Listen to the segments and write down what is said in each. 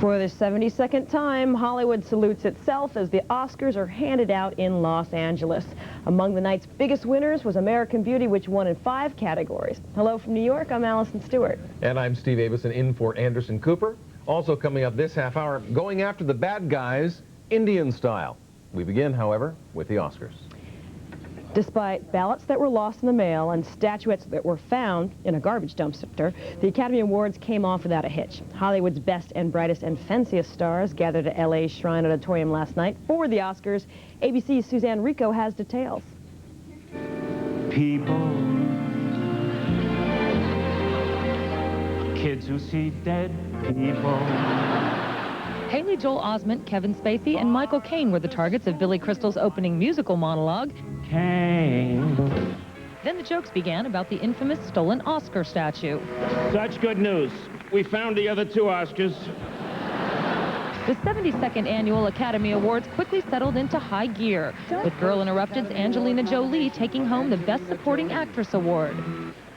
For the 72nd time, Hollywood salutes itself as the Oscars are handed out in Los Angeles. Among the night's biggest winners was American Beauty, which won in 5 categories. Hello from New York, I'm Allison Stewart. And I'm Steve Avison, in for Anderson Cooper. Also coming up this half hour, going after the bad guys, Indian style. We begin, however, with the Oscars. Despite ballots that were lost in the mail and statuettes that were found in a garbage dumpster, the Academy Awards came off without a hitch. Hollywood's best and brightest and fanciest stars gathered at LA's Shrine Auditorium last night for the Oscars. ABC's Suzanne Rico has details. People, kids who see dead people. Haley Joel Osment, Kevin Spacey, and Michael Caine were the targets of Billy Crystal's opening musical monologue. Caine. Then the jokes began about the infamous stolen Oscar statue. Such good news. We found the other 2 Oscars. The 72nd Annual Academy Awards quickly settled into high gear, with Girl Interrupted's Angelina Jolie taking home the Best Supporting Actress award.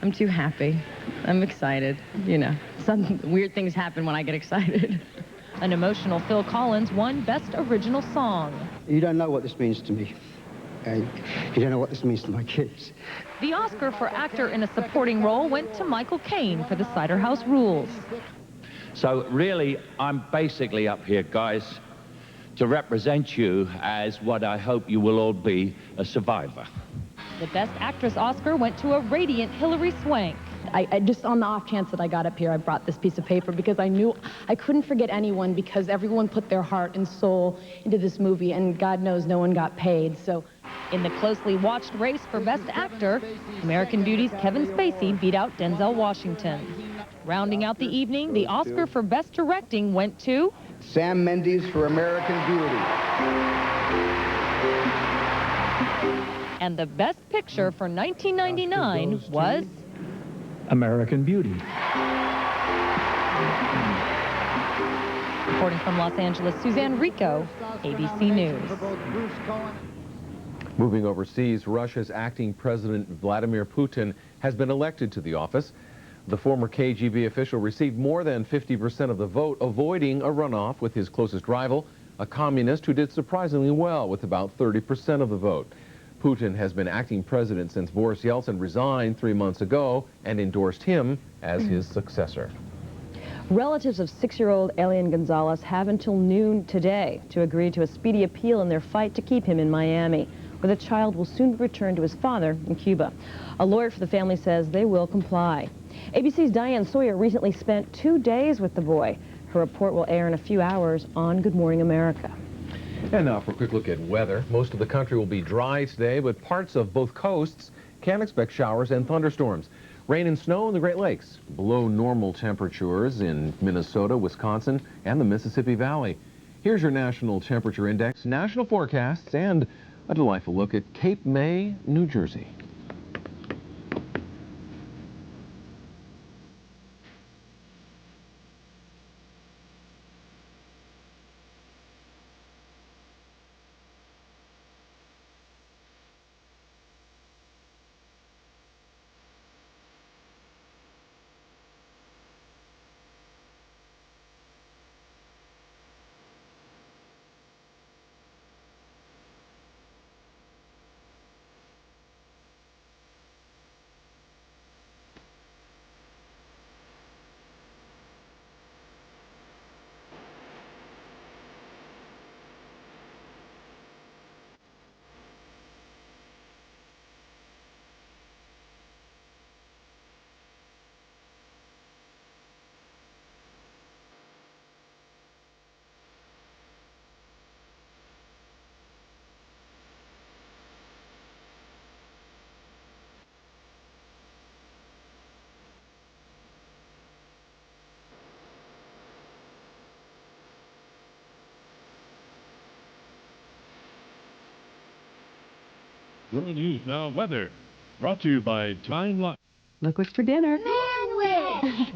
I'm too happy. I'm excited. You know, some weird things happen when I get excited. An emotional Phil Collins won Best Original Song. You don't know what this means to me. And you don't know what this means to my kids. The Oscar for actor in a supporting role went to Michael Caine for The Cider House Rules. So really, I'm basically up here, guys, to represent you as what I hope you will all be, a survivor. The Best Actress Oscar went to a radiant Hilary Swank. I just, on the off chance that I got up here, I brought this piece of paper because I knew I couldn't forget anyone, because everyone put their heart and soul into this movie, and God knows no one got paid. So, in the closely watched race for Best Actor, American Beauty's Kevin Spacey beat out Denzel Washington. Rounding out the evening, the Oscar for Best Directing went to Sam Mendes for American Beauty. And the Best Picture for 1999 was American Beauty. Reporting from Los Angeles, Suzanne Rico, ABC News. Moving overseas, Russia's acting president Vladimir Putin has been elected to the office. The former KGB official received more than 50% of the vote, avoiding a runoff with his closest rival, a communist who did surprisingly well with about 30% of the vote. Putin has been acting president since Boris Yeltsin resigned 3 months ago and endorsed him as his successor. Relatives of 6-year-old Elian Gonzalez have until noon today to agree to a speedy appeal in their fight to keep him in Miami, where the child will soon be returned to his father in Cuba. A lawyer for the family says they will comply. ABC's Diane Sawyer recently spent 2 days with the boy. Her report will air in a few hours on Good Morning America. And now for a quick look at weather. Most of the country will be dry today, but parts of both coasts can expect showers and thunderstorms. Rain and snow in the Great Lakes. Below normal temperatures in Minnesota, Wisconsin, and the Mississippi Valley. Here's your national temperature index, national forecasts, and a delightful look at Cape May, New Jersey. World News Now weather, brought to you by Time Life. Look what's for dinner. Sandwich!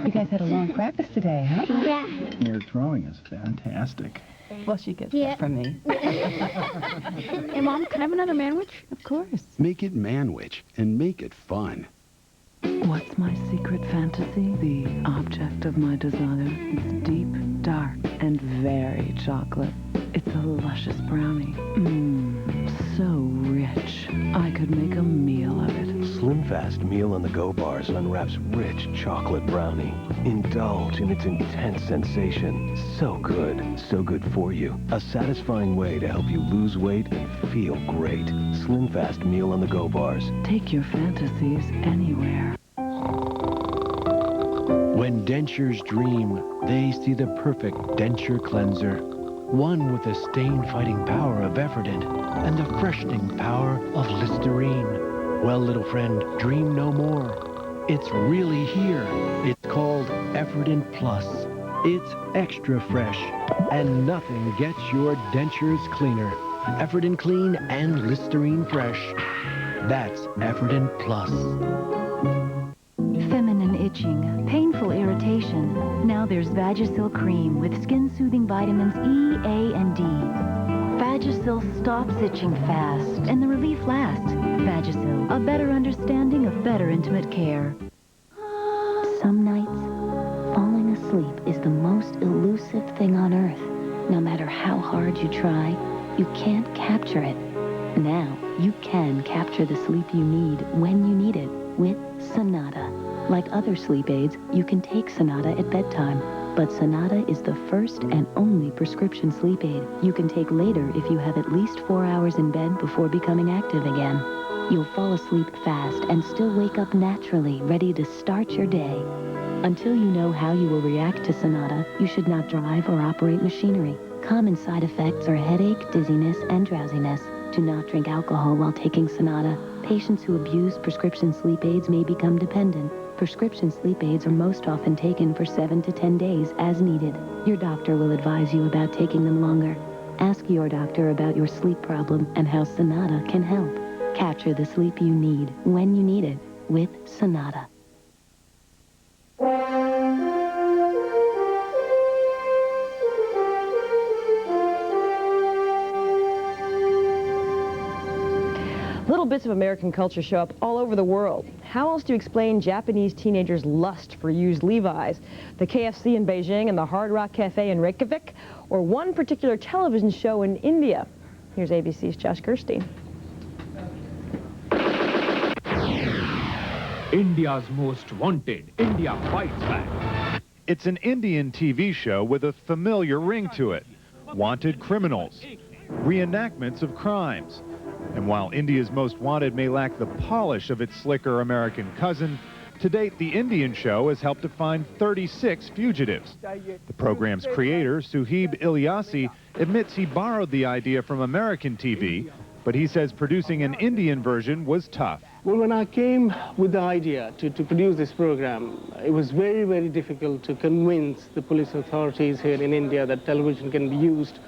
You guys had a long practice today, huh? Yeah. Your drawing is fantastic. Well, she gets that from me. Hey, Mom, can I have another manwich? Of course. Make it manwich and make it fun. What's my secret fantasy? The object of my desire. It's deep, dark, and very chocolate. It's a luscious brownie. So rich. I could make a meal of it. Slim Fast Meal on the Go bars unwraps rich chocolate brownie. Indulge in its intense sensation. So good for you. A satisfying way to help you lose weight and feel great. Slim Fast Meal on the Go bars. Take your fantasies anywhere. When dentures dream, they see the perfect denture cleanser. One with the stain-fighting power of Efferdent and the freshening power of Listerine. Well, little friend, dream no more. It's really here. It's called Efferdent Plus. It's extra fresh, and nothing gets your dentures cleaner. Efferdent Clean and Listerine Fresh. That's Efferdent Plus. Feminine itching, painful irritation. Now there's Vagisil Cream with skin-soothing vitamins E, A, and D. Vagisil stops itching fast, and the relief lasts. Vagisil, a better understanding of better intimate care. Some nights, falling asleep is the most elusive thing on earth. No matter how hard you try, you can't capture it. Now, you can capture the sleep you need when you need it with Sonata. Like other sleep aids, you can take Sonata at bedtime, but Sonata is the first and only prescription sleep aid you can take later if you have at least 4 hours in bed before becoming active again. You'll fall asleep fast and still wake up naturally, ready to start your day. Until you know how you will react to Sonata, you should not drive or operate machinery. Common side effects are headache, dizziness, and drowsiness. Do not drink alcohol while taking Sonata. Patients who abuse prescription sleep aids may become dependent. Prescription sleep aids are most often taken for 7 to 10 days as needed. Your doctor will advise you about taking them longer. Ask your doctor about your sleep problem and how Sonata can help. Capture the sleep you need when you need it with Sonata. Little bits of American culture show up all over the world. How else do you explain Japanese teenagers' lust for used Levi's, the KFC in Beijing and the Hard Rock Cafe in Reykjavik, or one particular television show in India? Here's ABC's Josh Gerstein. India's Most Wanted. India Fights Back. It's an Indian TV show with a familiar ring to it. Wanted criminals. Reenactments of crimes. And while India's Most Wanted may lack the polish of its slicker American cousin, to date, the Indian show has helped to find 36 fugitives. The program's creator, Suhaib Ilyasi, admits he borrowed the idea from American TV, but he says producing an Indian version was tough. Well, when I came with the idea to produce this program, it was very, very difficult to convince the police authorities here in India that television can be used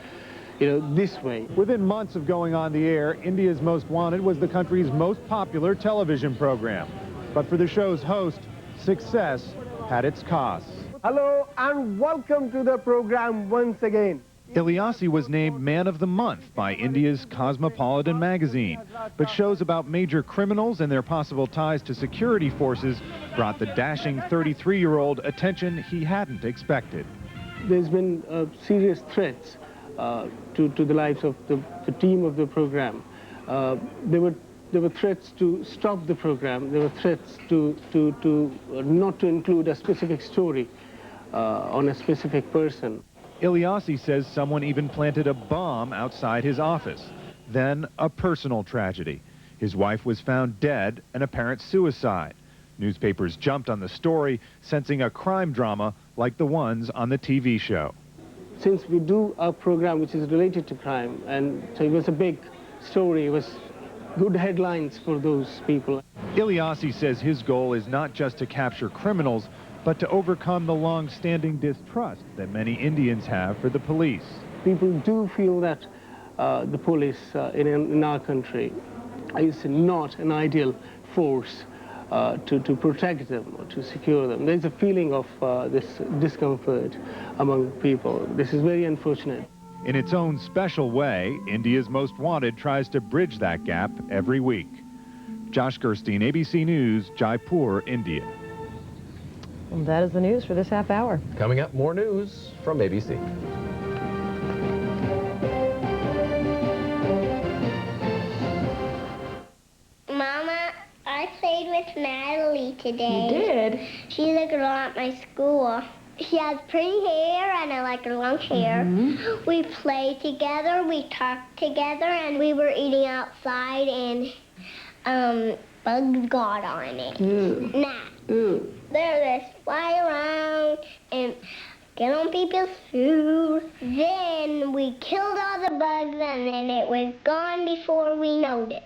this way. Within months of going on the air, India's Most Wanted was the country's most popular television program. But for the show's host, success had its costs. Hello and welcome to the program once again. Ilyasi was named Man of the Month by India's Cosmopolitan magazine, but shows about major criminals and their possible ties to security forces brought the dashing 33-year-old attention he hadn't expected. There's been serious threats to the lives of the team of the program. There were threats to stop the program. There were threats to not to include a specific story on a specific person. Ilyasi says someone even planted a bomb outside his office. Then a personal tragedy. His wife was found dead, an apparent suicide. Newspapers jumped on the story, sensing a crime drama like the ones on the TV show. Since we do a program which is related to crime, and so it was a big story, it was good headlines for those people. Ilyasi says his goal is not just to capture criminals, but to overcome the long-standing distrust that many Indians have for the police. People do feel that the police in our country is not an ideal force to protect them or to secure them. There's a feeling of this discomfort among people. This is very unfortunate. In its own special way, India's Most Wanted tries to bridge that gap every week. Josh Gerstein, ABC News, Jaipur, India. And that is the news for this half hour. Coming up, more news from ABC. Mama, I played with Natalie today. You did? She's a girl at my school. She has pretty hair, and I like her long hair. We played together, we talked together, and we were eating outside, and bugs got on it. They're just fly around and get on people's food. Then we killed all the bugs, and then it was gone before we knowed it.